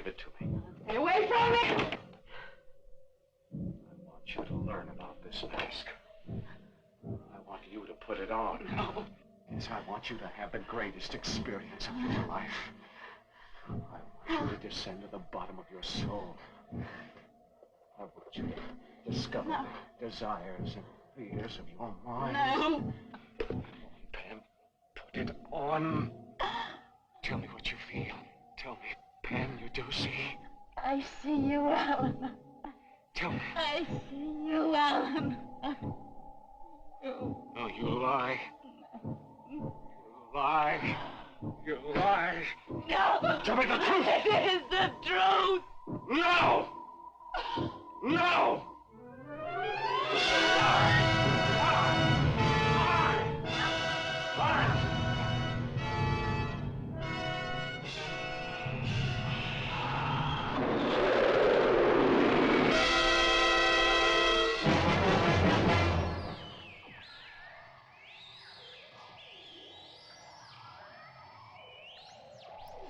Give it to me. Stay away from me! I want you to learn about this mask. I want you to put it on. No. Yes, I want you to have the greatest experience of your life. I want you to descend to the bottom of your soul. I want you to discover the desires and fears of your mind. No. Pam, put it on. Tell me what you feel. Tell me, Pam, you do see. I see you, Alan. Tell me. I see you, Alan. No, you lie. You lie. You lie. No. Tell me the truth. It is the truth. No! No!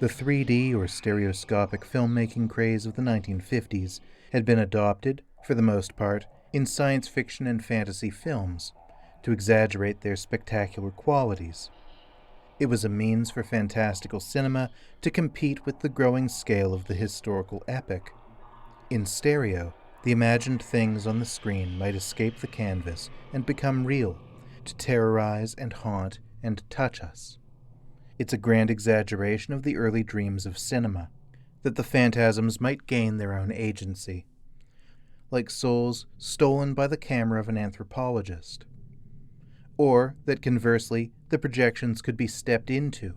The 3D or stereoscopic filmmaking craze of the 1950s had been adopted, for the most part, in science fiction and fantasy films to exaggerate their spectacular qualities. It was a means for fantastical cinema to compete with the growing scale of the historical epic. In stereo, the imagined things on the screen might escape the canvas and become real, to terrorize and haunt and touch us. It's a grand exaggeration of the early dreams of cinema, that the phantasms might gain their own agency, like souls stolen by the camera of an anthropologist. Or that conversely, the projections could be stepped into,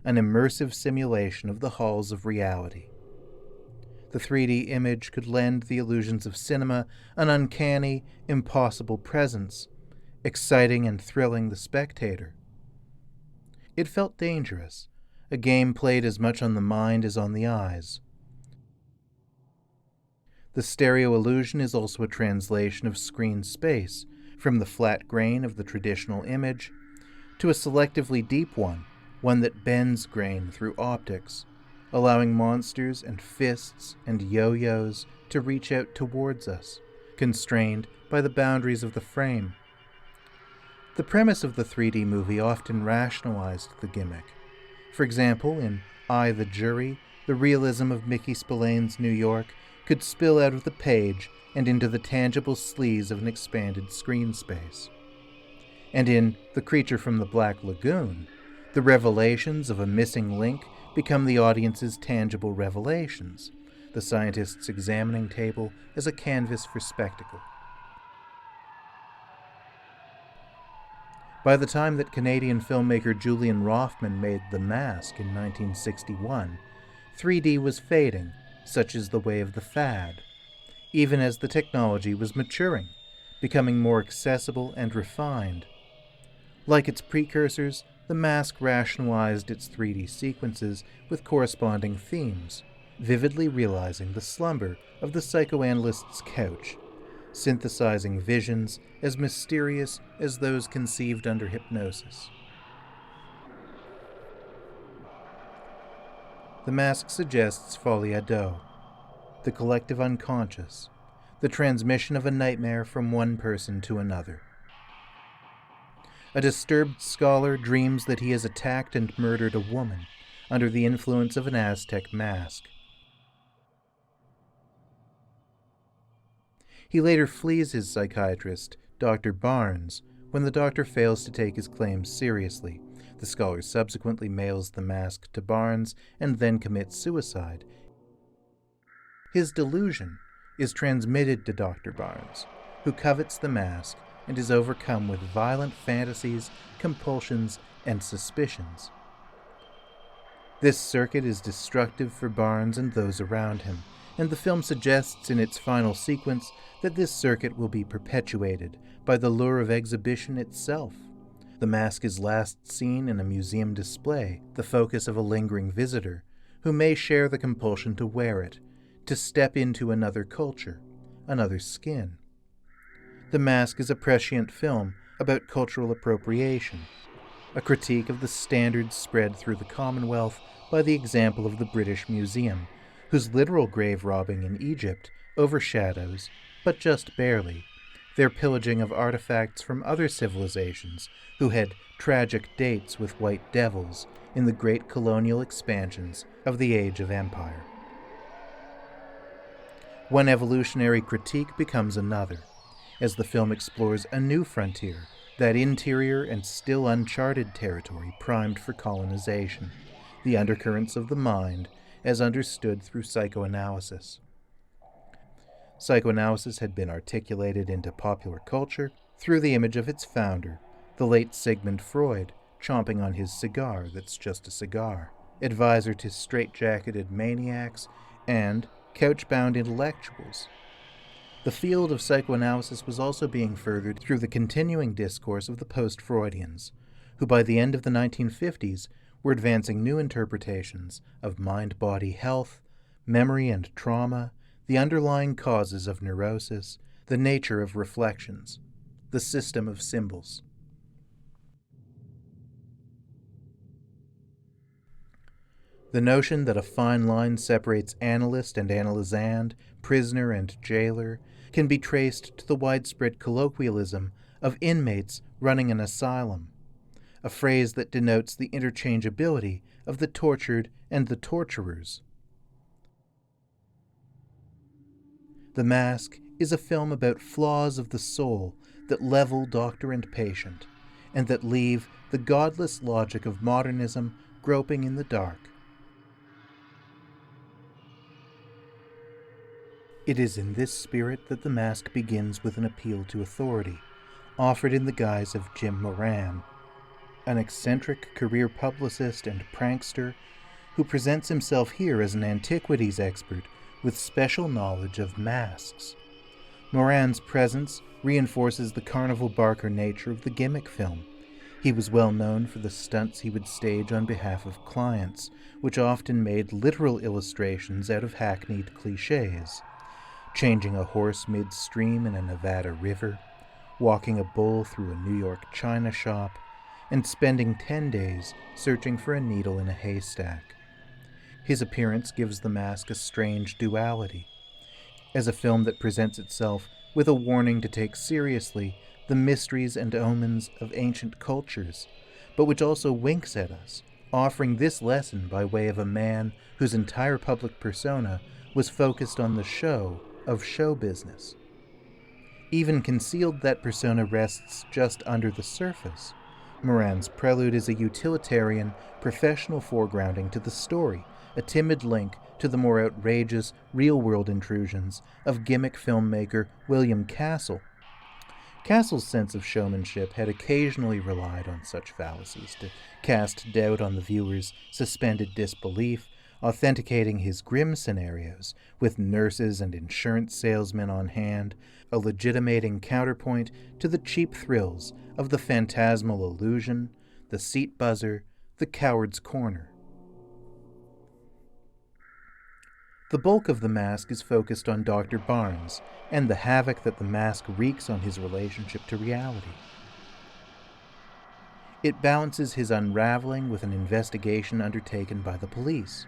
an immersive simulation of the halls of reality. The 3D image could lend the illusions of cinema an uncanny, impossible presence, exciting and thrilling the spectator. It felt dangerous, a game played as much on the mind as on the eyes. The stereo illusion is also a translation of screen space, from the flat grain of the traditional image to a selectively deep one that bends grain through optics, allowing monsters and fists and yo-yos to reach out towards us, constrained by the boundaries of the frame. The premise of the 3D movie often rationalized the gimmick. For example, in I, the Jury, the realism of Mickey Spillane's New York could spill out of the page and into the tangible sleaze of an expanded screen space. And in The Creature from the Black Lagoon, the revelations of a missing link become the audience's tangible revelations, the scientist's examining table as a canvas for spectacle. By the time that Canadian filmmaker Julian Roffman made The Mask in 1961, 3D was fading, such is the way of the fad, even as the technology was maturing, becoming more accessible and refined. Like its precursors, The Mask rationalized its 3D sequences with corresponding themes, vividly realizing the slumber of the psychoanalyst's couch, synthesizing visions as mysterious as those conceived under hypnosis. The Mask suggests folie à deux, the collective unconscious, the transmission of a nightmare from one person to another. A disturbed scholar dreams that he has attacked and murdered a woman under the influence of an Aztec mask. He later flees his psychiatrist, Dr. Barnes, when the doctor fails to take his claims seriously. The scholar subsequently mails the mask to Barnes and then commits suicide. His delusion is transmitted to Dr. Barnes, who covets the mask and is overcome with violent fantasies, compulsions, and suspicions. This circuit is destructive for Barnes and those around him, and the film suggests in its final sequence that this circuit will be perpetuated by the lure of exhibition itself. The mask is last seen in a museum display, the focus of a lingering visitor, who may share the compulsion to wear it, to step into another culture, another skin. The Mask is a prescient film about cultural appropriation, a critique of the standards spread through the Commonwealth by the example of the British Museum, whose literal grave robbing in Egypt overshadows, but just barely, their pillaging of artifacts from other civilizations who had tragic dates with white devils in the great colonial expansions of the Age of Empire. One evolutionary critique becomes another, as the film explores a new frontier, that interior and still uncharted territory primed for colonization, the undercurrents of the mind as understood through psychoanalysis. Psychoanalysis had been articulated into popular culture through the image of its founder, the late Sigmund Freud, chomping on his cigar that's just a cigar, advisor to straitjacketed maniacs and couch-bound intellectuals. The field of psychoanalysis was also being furthered through the continuing discourse of the post-Freudians, who by the end of the 1950s were advancing new interpretations of mind-body health, memory and trauma, the underlying causes of neurosis, the nature of reflections, the system of symbols. The notion that a fine line separates analyst and analysand, prisoner and jailer, can be traced to the widespread colloquialism of inmates running an asylum, a phrase that denotes the interchangeability of the tortured and the torturers. The Mask is a film about flaws of the soul that level doctor and patient, and that leave the godless logic of modernism groping in the dark. It is in this spirit that The Mask begins with an appeal to authority, offered in the guise of Jim Moran, an eccentric career publicist and prankster who presents himself here as an antiquities expert with special knowledge of masks. Moran's presence reinforces the carnival barker nature of the Gimmick film. He was well known for the stunts he would stage on behalf of clients, which often made literal illustrations out of hackneyed cliches. Changing a horse midstream in a Nevada river, walking a bull through a New York china shop, and spending 10 days searching for a needle in a haystack. His appearance gives The Mask a strange duality. As a film that presents itself with a warning to take seriously the mysteries and omens of ancient cultures, but which also winks at us, offering this lesson by way of a man whose entire public persona was focused on the show of show business. Even concealed, that persona rests just under the surface. Moran's prelude is a utilitarian, professional foregrounding to the story, a timid link to the more outrageous, real-world intrusions of Gimmick filmmaker William Castle. Castle's sense of showmanship had occasionally relied on such fallacies to cast doubt on the viewer's suspended disbelief, authenticating his grim scenarios with nurses and insurance salesmen on hand, a legitimating counterpoint to the cheap thrills of the phantasmal illusion, the seat buzzer, the coward's corner. The bulk of The Mask is focused on Dr. Barnes and the havoc that the mask wreaks on his relationship to reality. It balances his unraveling with an investigation undertaken by the police.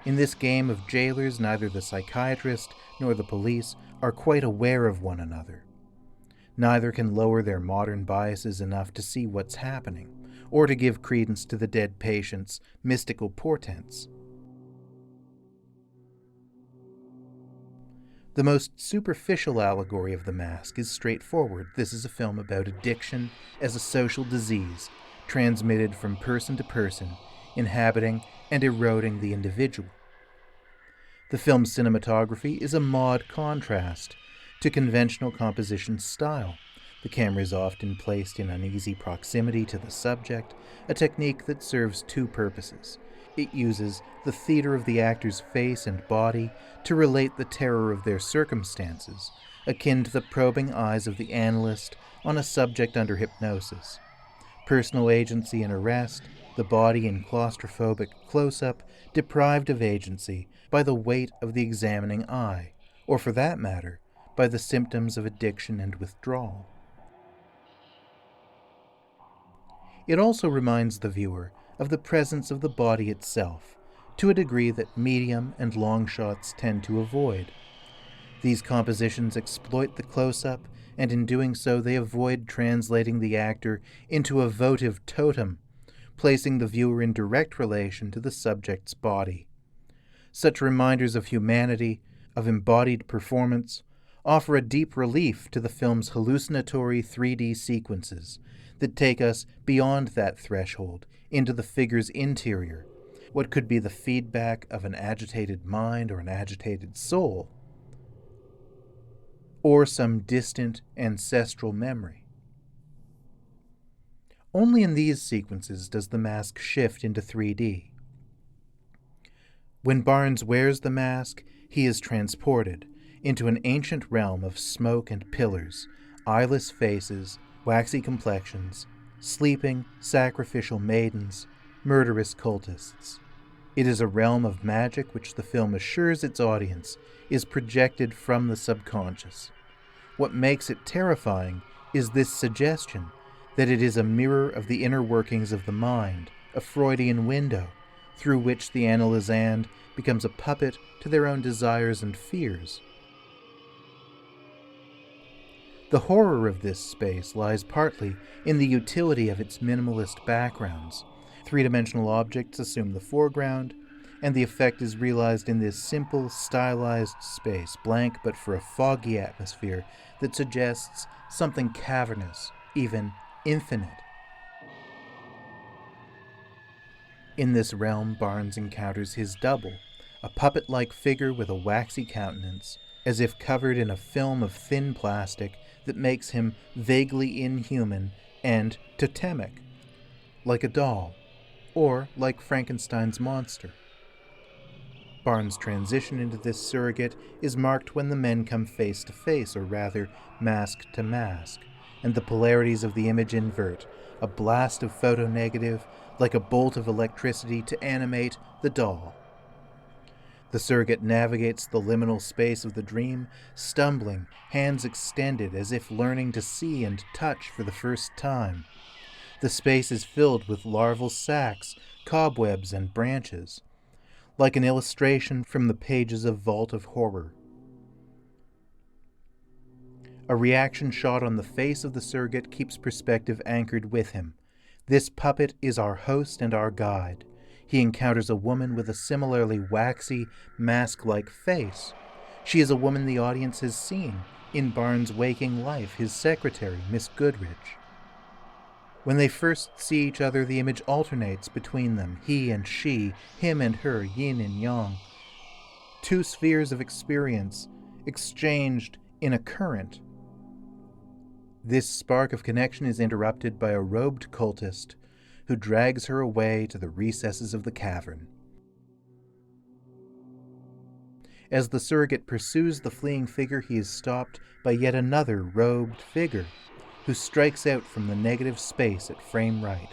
In this game of jailers, neither the psychiatrist nor the police are quite aware of one another. Neither can lower their modern biases enough to see what's happening, or to give credence to the dead patient's mystical portents. The most superficial allegory of The Mask is straightforward. This is a film about addiction as a social disease, transmitted from person to person, inhabiting and eroding the individual. The film's cinematography is a maud contrast to conventional composition style. The camera is often placed in uneasy proximity to the subject, a technique that serves two purposes. It uses the theater of the actor's face and body to relate the terror of their circumstances, akin to the probing eyes of the analyst on a subject under hypnosis. Personal agency in arrest, the body in claustrophobic close-up, deprived of agency by the weight of the examining eye, or for that matter, by the symptoms of addiction and withdrawal. It also reminds the viewer of the presence of the body itself, to a degree that medium and long shots tend to avoid. These compositions exploit the close-up, and in doing so they avoid translating the actor into a votive totem, placing the viewer in direct relation to the subject's body. Such reminders of humanity, of embodied performance, offer a deep relief to the film's hallucinatory 3D sequences that take us beyond that threshold into the figure's interior, what could be the feedback of an agitated mind or an agitated soul, or some distant ancestral memory. Only in these sequences does the mask shift into 3D. When Barnes wears the mask, he is transported into an ancient realm of smoke and pillars, eyeless faces, waxy complexions, sleeping, sacrificial maidens, murderous cultists. It is a realm of magic which the film assures its audience is projected from the subconscious. What makes it terrifying is this suggestion that it is a mirror of the inner workings of the mind, a Freudian window, through which the analysand becomes a puppet to their own desires and fears. The horror of this space lies partly in the utility of its minimalist backgrounds. Three-dimensional objects assume the foreground, and the effect is realized in this simple, stylized space, blank but for a foggy atmosphere that suggests something cavernous, even infinite. In this realm, Barnes encounters his double, a puppet-like figure with a waxy countenance, as if covered in a film of thin plastic that makes him vaguely inhuman and totemic, like a doll, or like Frankenstein's monster. Barnes' transition into this surrogate is marked when the men come face to face, or rather, mask to mask, and the polarities of the image invert, a blast of photonegative, like a bolt of electricity to animate the doll. The surrogate navigates the liminal space of the dream, stumbling, hands extended as if learning to see and touch for the first time. The space is filled with larval sacs, cobwebs, and branches, like an illustration from the pages of Vault of Horror. A reaction shot on the face of the surrogate keeps perspective anchored with him. This puppet is our host and our guide. He encounters a woman with a similarly waxy, mask-like face. She is a woman the audience has seen in Barnes' waking life, his secretary, Miss Goodrich. When they first see each other, the image alternates between them, he and she, him and her, yin and yang. Two spheres of experience exchanged in a current. This spark of connection is interrupted by a robed cultist who drags her away to the recesses of the cavern. As the surrogate pursues the fleeing figure, he is stopped by yet another robed figure, who strikes out from the negative space at frame right.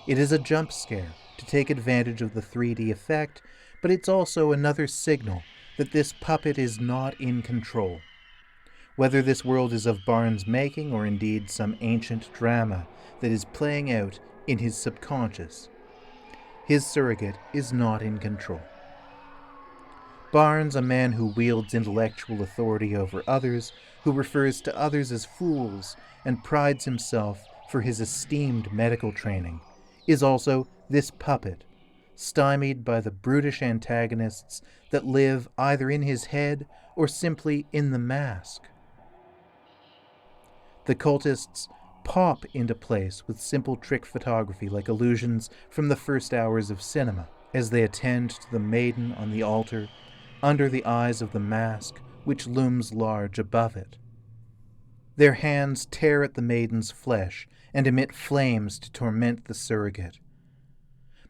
It is a jump scare to take advantage of the 3D effect, but it's also another signal that this puppet is not in control. Whether this world is of Barnes' making or indeed some ancient drama that is playing out in his subconscious, his surrogate is not in control. Barnes, a man who wields intellectual authority over others, who refers to others as fools, and prides himself for his esteemed medical training, is also this puppet, stymied by the brutish antagonists that live either in his head or simply in the mask. The cultists pop into place with simple trick photography like illusions from the first hours of cinema, as they attend to the maiden on the altar, under the eyes of the mask which looms large above it. Their hands tear at the maiden's flesh and emit flames to torment the surrogate.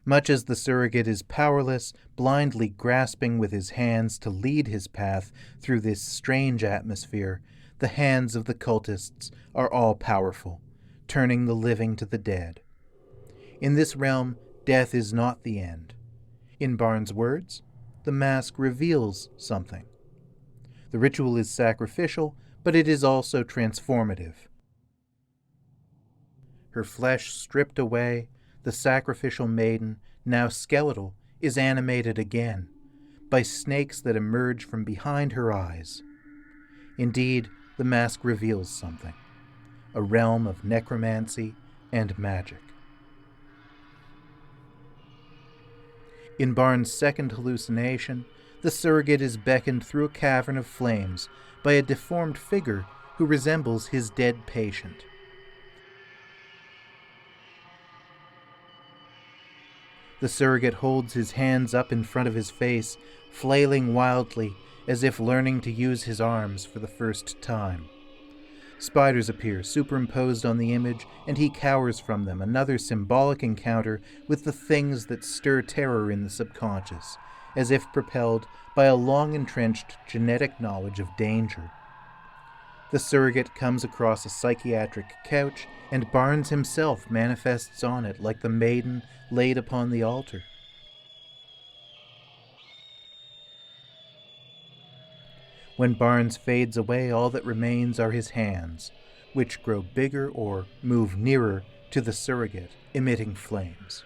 Much as the surrogate is powerless, blindly grasping with his hands to lead his path through this strange atmosphere, the hands of the cultists are all powerful, turning the living to the dead. In this realm, death is not the end. In Barnes' words, the mask reveals something. The ritual is sacrificial, but it is also transformative. Her flesh stripped away, the sacrificial maiden, now skeletal, is animated again by snakes that emerge from behind her eyes. Indeed, the mask reveals something, a realm of necromancy and magic. In Barnes' second hallucination, the surrogate is beckoned through a cavern of flames by a deformed figure who resembles his dead patient. The surrogate holds his hands up in front of his face, flailing wildly as if learning to use his arms for the first time. Spiders appear superimposed on the image, and he cowers from them, another symbolic encounter with the things that stir terror in the subconscious, as if propelled by a long-entrenched genetic knowledge of danger. The surrogate comes across a psychiatric couch, and Barnes himself manifests on it like the maiden laid upon the altar. When Barnes fades away, all that remains are his hands, which grow bigger or move nearer to the surrogate, emitting flames.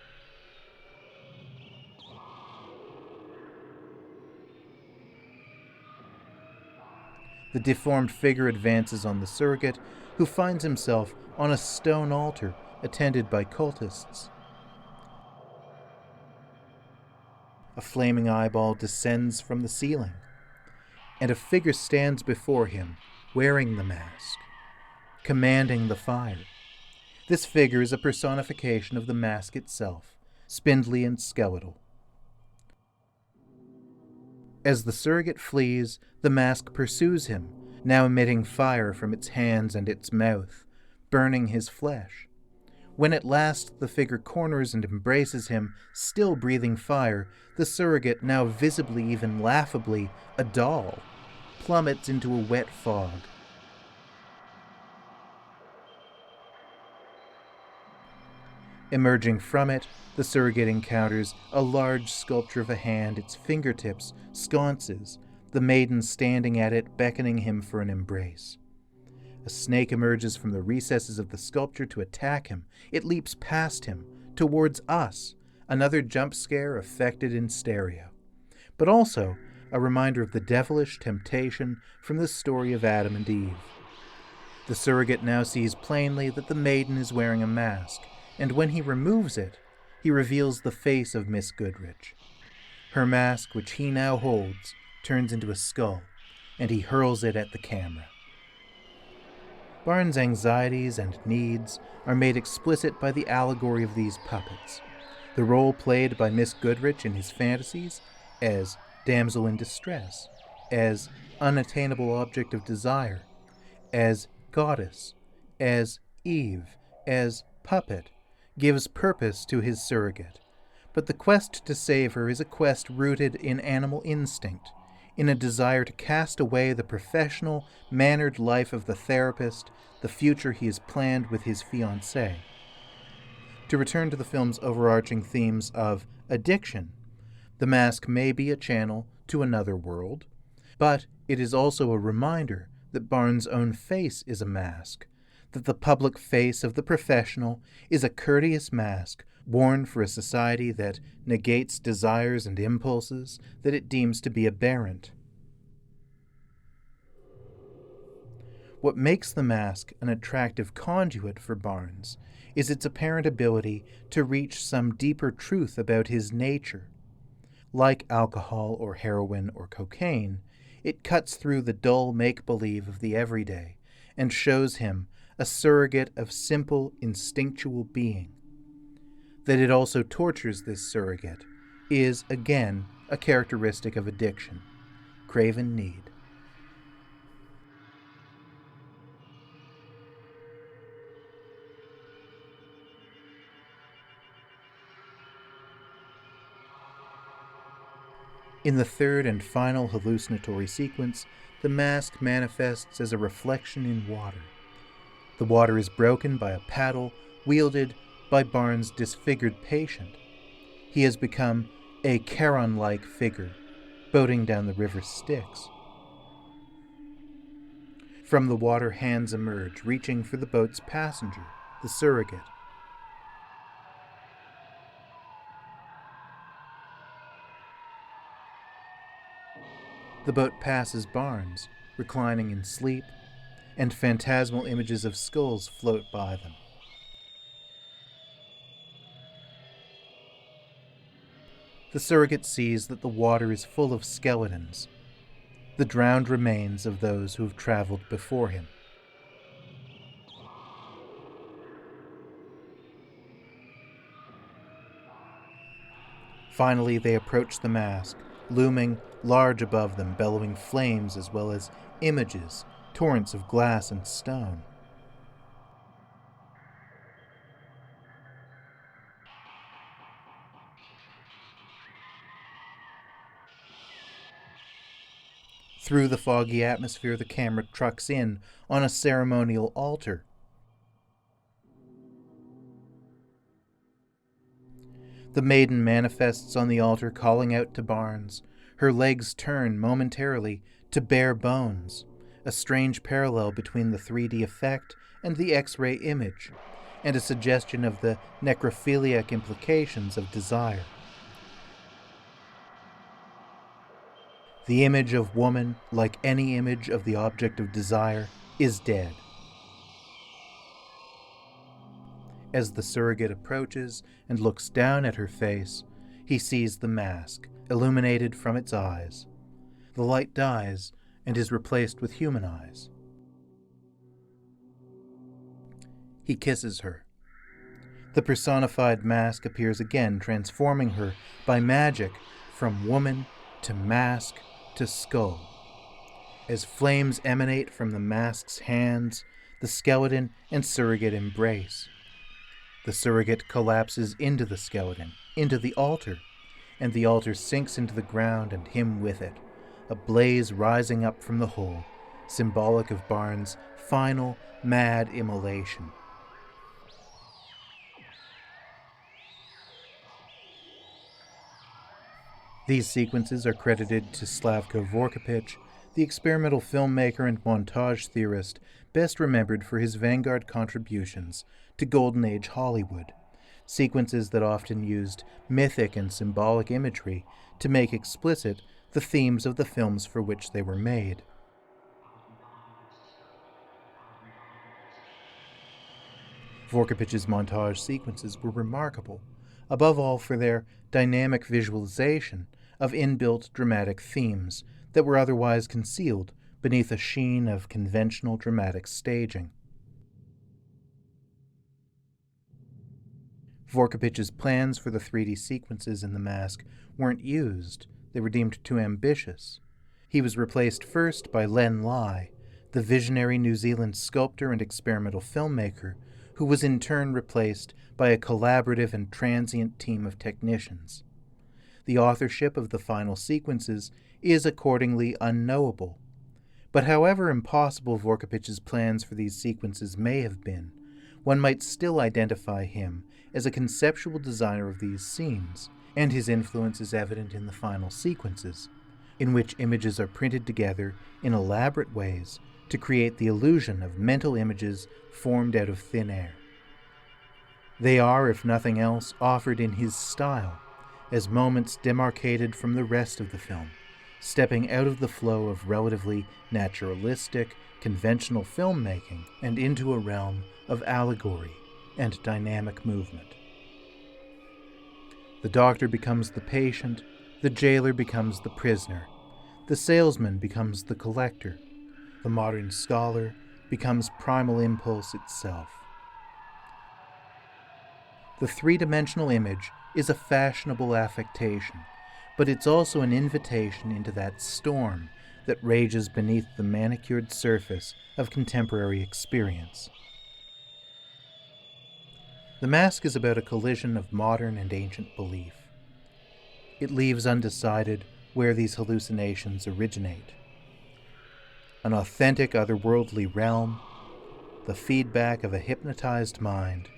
The deformed figure advances on the surrogate, who finds himself on a stone altar attended by cultists. A flaming eyeball descends from the ceiling, and a figure stands before him, wearing the mask, commanding the fire. This figure is a personification of the mask itself, spindly and skeletal. As the surrogate flees, the mask pursues him, now emitting fire from its hands and its mouth, burning his flesh. When at last the figure corners and embraces him, still breathing fire, the surrogate, now visibly, even laughably, a doll, plummets into a wet fog. Emerging from it, the surrogate encounters a large sculpture of a hand, its fingertips sconces, the maiden standing at it, beckoning him for an embrace. A snake emerges from the recesses of the sculpture to attack him. It leaps past him, towards us, another jump scare affected in stereo, but also a reminder of the devilish temptation from the story of Adam and Eve. The surrogate now sees plainly that the maiden is wearing a mask, and when he removes it, he reveals the face of Miss Goodrich. Her mask, which he now holds, turns into a skull, and he hurls it at the camera. Barnes' anxieties and needs are made explicit by the allegory of these puppets. The role played by Miss Goodrich in his fantasies as damsel in distress, as unattainable object of desire, as goddess, as Eve, as puppet, gives purpose to his surrogate. But the quest to save her is a quest rooted in animal instinct, in a desire to cast away the professional, mannered life of the therapist, the future he has planned with his fiancée. To return to the film's overarching themes of addiction, the mask may be a channel to another world, but it is also a reminder that Barnes' own face is a mask, that the public face of the professional is a courteous mask worn for a society that negates desires and impulses that it deems to be aberrant. What makes the mask an attractive conduit for Barnes is its apparent ability to reach some deeper truth about his nature. Like alcohol or heroin or cocaine, it cuts through the dull make-believe of the everyday and shows him a surrogate of simple, instinctual being. That it also tortures this surrogate is, again, a characteristic of addiction, craven need. In the third and final hallucinatory sequence, the mask manifests as a reflection in water. The water is broken by a paddle wielded by Barnes' disfigured patient. He has become a Charon-like figure, boating down the river Styx. From the water, hands emerge, reaching for the boat's passenger, the surrogate. The boat passes barns, reclining in sleep, and phantasmal images of skulls float by them. The surrogate sees that the water is full of skeletons, the drowned remains of those who have traveled before him. Finally, they approach the mask, looming large above them, bellowing flames as well as images, torrents of glass and stone. Through the foggy atmosphere, the camera trucks in on a ceremonial altar. The maiden manifests on the altar, calling out to Barnes. Her legs turn momentarily to bare bones, a strange parallel between the 3D effect and the X-ray image, and a suggestion of the necrophiliac implications of desire. The image of woman, like any image of the object of desire, is dead. As the surrogate approaches and looks down at her face, he sees the mask, illuminated from its eyes. The light dies and is replaced with human eyes. He kisses her. The personified mask appears again, transforming her by magic from woman to mask to skull. As flames emanate from the mask's hands, the skeleton and surrogate embrace. The surrogate collapses into the skeleton, into the altar, and the altar sinks into the ground and him with it, a blaze rising up from the hole, symbolic of Barnes' final mad immolation. These sequences are credited to Slavko Vorkapich, the experimental filmmaker and montage theorist best remembered for his vanguard contributions to Golden Age Hollywood, sequences that often used mythic and symbolic imagery to make explicit the themes of the films for which they were made. Vorkapich's montage sequences were remarkable, above all for their dynamic visualization of inbuilt dramatic themes that were otherwise concealed beneath a sheen of conventional dramatic staging. Vorkapich's plans for the 3D sequences in The Mask weren't used. They were deemed too ambitious. He was replaced first by Len Lai, the visionary New Zealand sculptor and experimental filmmaker, who was in turn replaced by a collaborative and transient team of technicians. The authorship of the final sequences is accordingly unknowable. But however impossible Vorkapich's plans for these sequences may have been, one might still identify him as a conceptual designer of these scenes, and his influence is evident in the final sequences, in which images are printed together in elaborate ways to create the illusion of mental images formed out of thin air. They are, if nothing else, offered in his style, as moments demarcated from the rest of the film, stepping out of the flow of relatively naturalistic, conventional filmmaking and into a realm of allegory and dynamic movement. The doctor becomes the patient, the jailer becomes the prisoner, the salesman becomes the collector, the modern scholar becomes primal impulse itself. The three-dimensional image is a fashionable affectation, but it's also an invitation into that storm that rages beneath the manicured surface of contemporary experience. The Mask is about a collision of modern and ancient belief. It leaves undecided where these hallucinations originate. An authentic otherworldly realm, the feedback of a hypnotized mind,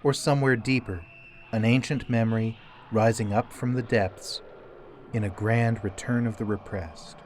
or somewhere deeper, an ancient memory rising up from the depths in a grand return of the repressed.